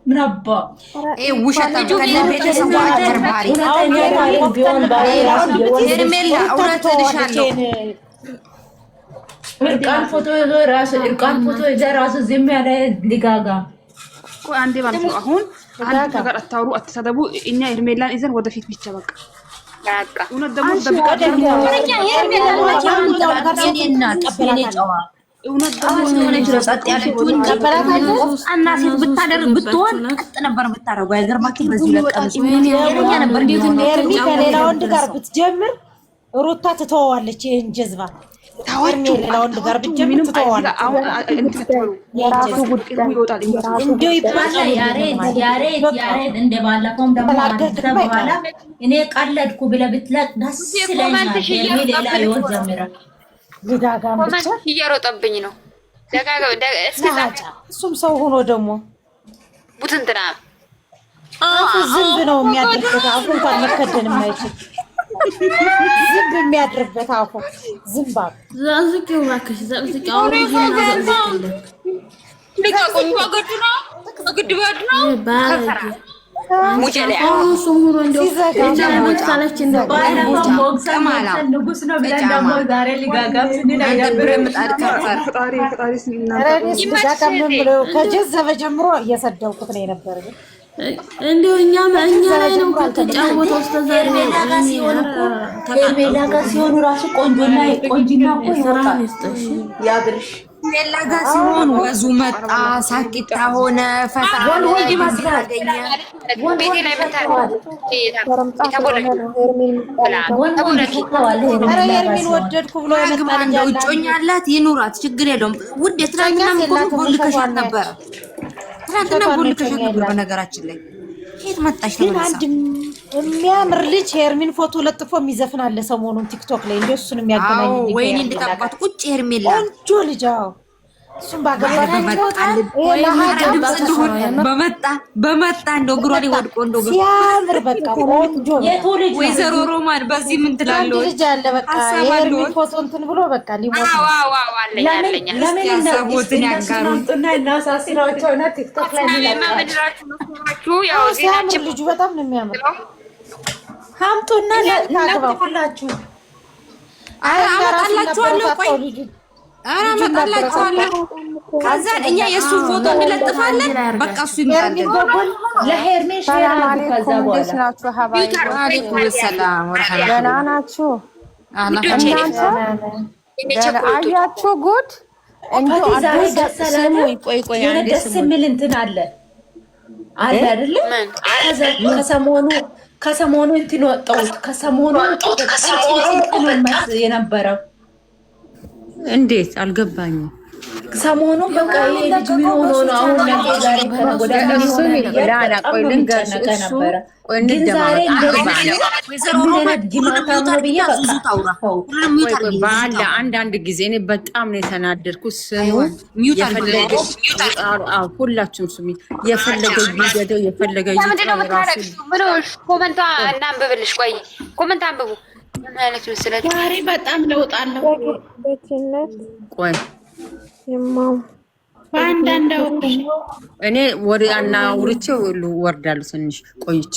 ምን አባ ውሸት ከነ ቤተሰቡ አጭበርባሪ ሄርሜላ እውነት ልሻለሁ። እርቃን ፎቶ ራሱ እርቃን ፎቶ ራሱ ዝም ያለ ሊጋጋ አንዴ ማለት ነው። አሁን አንድ ነገር አታውሩ፣ አትሰደቡ። እኛ ሄርሜላን ይዘን ወደፊት ብቻ በቃ እውነት ደግሞ ከሌላ ወንድ ጋር ብትጀምር ሩታ ትተዋለች። ይሄን ጀዝባ ታወርቹ ሌላ ወንድ ጋር ብትጀምር ትተዋለች። የራሱ ጉዳይ ይወጣል። እንዴ ይባላል። ያሬድ እንደባለፈውም ደግሞ በኋላ እኔ ቀለድኩ ብለህ ብትለቅ ደስ ይለኛል። ሌላ ህይወት ጀምራል። ልጋጋም ብቻ እየሮጠብኝ ነው። እሱም ሰው ሆኖ ደግሞ ቡትንትና ዝንብ ነው የሚያድርበት። አፉ እንኳን መከደን የማይችል ዝንብ የሚያድርበት አፉ ዝንባ ዘዝቂው ማከሽ ዘዝቂው ከጀዘበ ጀምሮ እየሰደውኩት ነው የነበረ። እንደው እኛ ላይ ነው ከተጫወተው እስከዛሬ ሜላ ጋር ሲሆኑ ራሱ ቆንጆና ቆንጂና እኮ ይወጣል። ያብርሽ ሜላ ጋር ሲሆን ወዙ መጣ፣ ሳቂጣ ሆነ፣ ፈታ ወንድ ማስራገኛ ቤቴ ላይ መታል ሄርሚን ወደድኩ ብሎ እንደው እጮኛ አላት ይኑራት፣ ችግር የለውም። ውድ ትናንትና ቦልከሻት ነበረ። ትናንትና ቦልከሻት ነበር። በነገራችን ላይ ከየት መጣሽ ተመለሳ? የሚያምር ልጅ ሄርሚን ፎቶ ለጥፎ የሚዘፍን አለ ሰሞኑን ቲክቶክ ላይ። እንደው እሱን የሚያገናኝ ወይኔ እንድታቋት ቁጭ ሄርሜላ ቆንጆ ልጅ። አዎ እሱም ባገባታ በመጣ እንደው እግሯ ላይ ወድቆ እንደው ሲያምር በቃ ቆንጆ ወይዘሮ ሮማን በዚህ ምን ትላለህ? ልጅ አለ በቃ የሄርሚን ፎቶ እንትን ብሎ በቃ ሊሞት ለምን ያሰቡትን ያጋሩትና እናሳስራቸው ነው ቲክቶክ ላይ ያው ሲያምር ልጁ በጣም ነው የሚያምር። ሀምጡና ለጥፍላችሁ አመጣላችኋለሁ። ቆይ አመጣላችኋለሁ። ከዛ እኛ የሱ ፎቶ እንለጥፋለን። በቃ እሱ ይመጣል። ለሄርሜን ሼር አድርጉ። ከዛ በኋላ ሰላም ደህና ናችሁ? አያችሁ ጉድ ደስ የሚል እንትን አለ አይደለ? ከሰሞኑ እንትን ወጣሁት። ከሰሞኑ የነበረው እንዴት አልገባኝም። ሰሞኑን በቃ ይሄ ልጅ ምን ሆኖ ነው አሁን ነገ ዛሬ ከነጎዳና ግን ዛሬ አንዳንድ ጊዜ እኔ በጣም ነው የተናደድኩት። ሁላችሁም ስሚ፣ የፈለገው ይገደው የፈለገው ኮመንታ እናንብብልሽ። ቆይ ኮመንታ አንብቡ። ማለት ነው ስለዚህ ዛሬ በጣም ለውጥ አለው። ቆይ እኔ ወደ አና ውርቼው ወርዳለሁ። ትንሽ ቆይቼ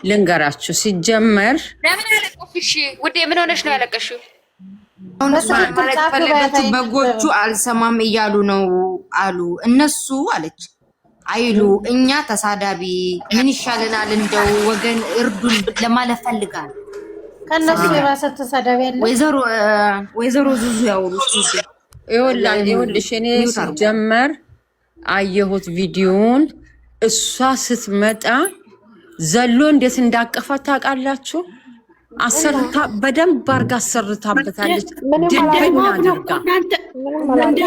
ልንገራችሁ። ሲጀመር ለምን ያለቀሽ ውዴ? ምን ሆነሽ ነው ያለቀሽው? በጎቹ አልሰማም እያሉ ነው አሉ እነሱ አለች አይሉ። እኛ ተሳዳቢ ምን ይሻለናል? እንደው ወገን እርዱን ለማለት ፈልጋል። ከነሱ የባሰ ተሳዳቢ ያለ ወይዘሮ ዙዙ ያውሩ ዙዙ ይኸውልሽ እኔ ሲጀመር አየሁት ቪዲዮውን። እሷ ስትመጣ ዘሎ እንዴት እንዳቀፋት ታውቃላችሁ? አሰርታ በደንብ አድርጋ አሰርታበታለች። ድንበኛ አድርጋ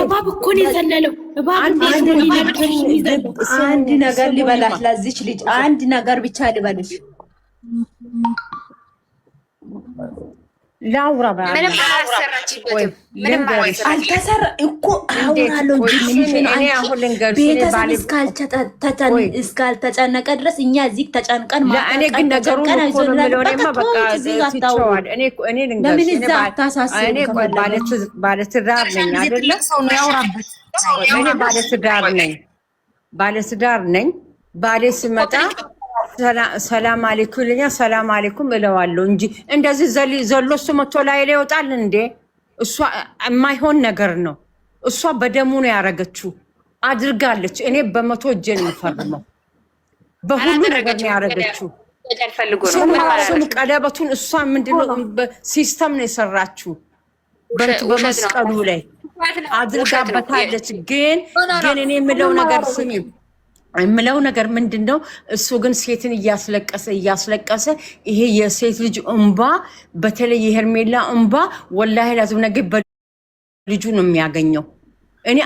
እባብ እኮ ነው የዘለለው። አንድ ነገር ልበላት ለዚች ልጅ አንድ ነገር ብቻ ልበልሽ። ላውራ ምንም አላሰራችበትም። ምንም አልተሰራ እኮ አውራለሁ እንጂ ቤተሰብ እስካልተጨነቀ ድረስ እኛ እዚህ ተጨንቀን እኔ ግን ነገሩ እኮ ነው የምለው። እኔማ በቃ ትቼዋለሁ። እኔ ልንገርሽ ባለትዳር ነኝ አይደለ? እኔ ባለትዳር ነኝ ባሌ ሲመጣ ሰላም አለይኩም ይለኛል። ሰላም አለይኩም እለዋለሁ እንጂ እንደዚህ ዘሎ እሱ መቶ ላይ ይወጣል እንዴ? እሷ የማይሆን ነገር ነው። እሷ በደሙ ነው ያረገችው አድርጋለች። እኔ በመቶ እጄ ነው የምፈርመው። በሁሉ ነገር ነው ያረገችው። ስሙ ቀለበቱን እሷ ምንድነው ሲስተም ነው የሰራችው በመስቀሉ ላይ አድርጋበታለች። ግን እኔ የምለው ነገር ስሚ የምለው ነገር ምንድነው? እሱ ግን ሴትን እያስለቀሰ ይሄ የሴት ልጅ እንባ በተለይ የሄርሜላ እንባ ወላሂ ላዝም ነገ በልጁ ነው የሚያገኘው። እኔ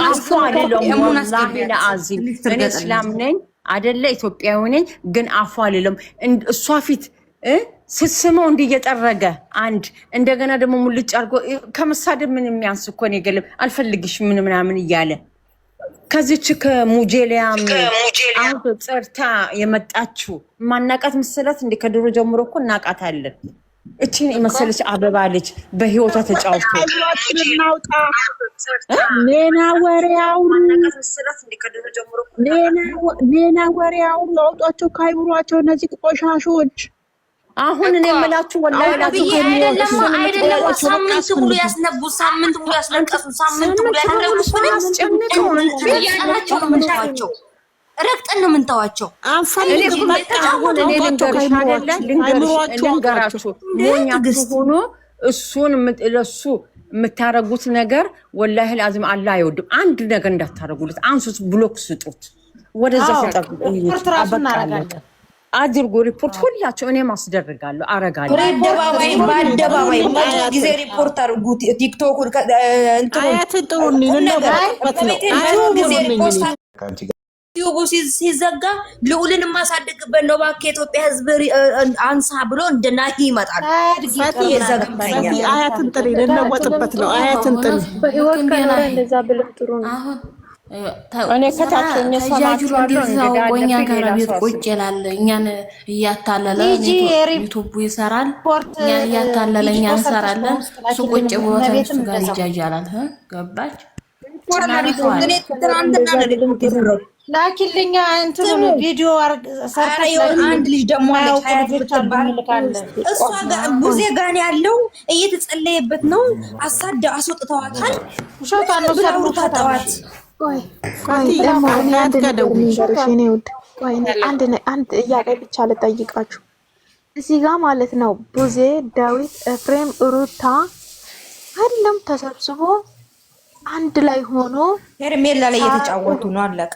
አፏ አለለም ወላሂ ለአዚም እኔ እስላም ነኝ አይደለ ኢትዮጵያዊ ነኝ፣ ግን አፏ አለለም እሷ ፊት ስትስመው እንዲህ እየጠረገ አንድ እንደገና ደግሞ ሙልጭ አድርጎ ከመሳደብ ምን የሚያንስ እኮ ነው። የገለም አልፈልግሽ ምን ምናምን እያለ ከዚች ከሙጄሊያም አሁን ጸርታ የመጣችው ማናቃት መሰላት እንደ ከድሮ ጀምሮ እኮ እናቃታለን። እቺን የመሰለች አበባ ልጅ በህይወቷ ተጫውቶ ሌና ወሬያው ማናቃት መሰላት እንደ ከድሮ ጀምሮ ሌና ወሬያው ለውጧቸው ካይብሯቸው እነዚህ ቆሻሾች አሁን እኔ የምላችሁ ወላሂ አይደለም ሳምንት ሙሉ ያስነቡ፣ ሳምንት ሙሉ ያስለቀሱ፣ ሳምንት ሙሉ ያስለቀሱ ረግጠን ነው የምንተዋቸው። ልንገራችሁ ሞኛችሁ ሆኖ እሱን ለሱ የምታረጉት ነገር ወላሂ ለአዚም አላህ አይወድም። አንድ ነገር እንዳታረጉለት፣ አንሱት፣ ብሎክ ስጡት፣ ወደዛ ተጠብቁ። አድርጎ ሪፖርት ሁላቸው እኔም አስደርጋለሁ አረጋለሁ። በአደባባይ ጊዜ ሪፖርት አድርጉ። ቲክቶክ ዩቡ ሲዘጋ ልዑልን የማሳድግበት ነው እባክህ የኢትዮጵያ ሕዝብ አንሳ ብሎ እንደናሂ ይመጣል። አያትን ጥሪ ልንወጥበት ነው። አያትን ጥሪ በህይወት ከኖረ እንደዛ ብለው ጥሩ ነው። እኔ ከታቸው እንዲዛው እኛን ከቤት ቁጭ ይላል። እኛን እያታለለ ዩቱቡ ይሰራል። እኛን እያታለለ እኛን እንሰራለን። እሱ ቁጭ ብሎ ተነሱ ጋር ይጃጃላል። ገባች ላኪልኛ እንትን ቪዲዮ ሰርተሽ አንድ ልጅ ደግሞ እሷ ጋር ቡዜ ጋር ያለው እየተጸለየበት ነው። አስወጥተዋታል። ውሸቷን ነው ሰርተዋት አንድ ጥያቄ ብቻ ልጠይቃችሁ። እዚህ ጋር ማለት ነው ቡዜ፣ ዳዊት፣ ኤፍሬም፣ ሩታ ሁሉም ተሰብስቦ አንድ ላይ ሆኖ ሄርሜላ ላይ እየተጫወቱ ነው። አለቀ።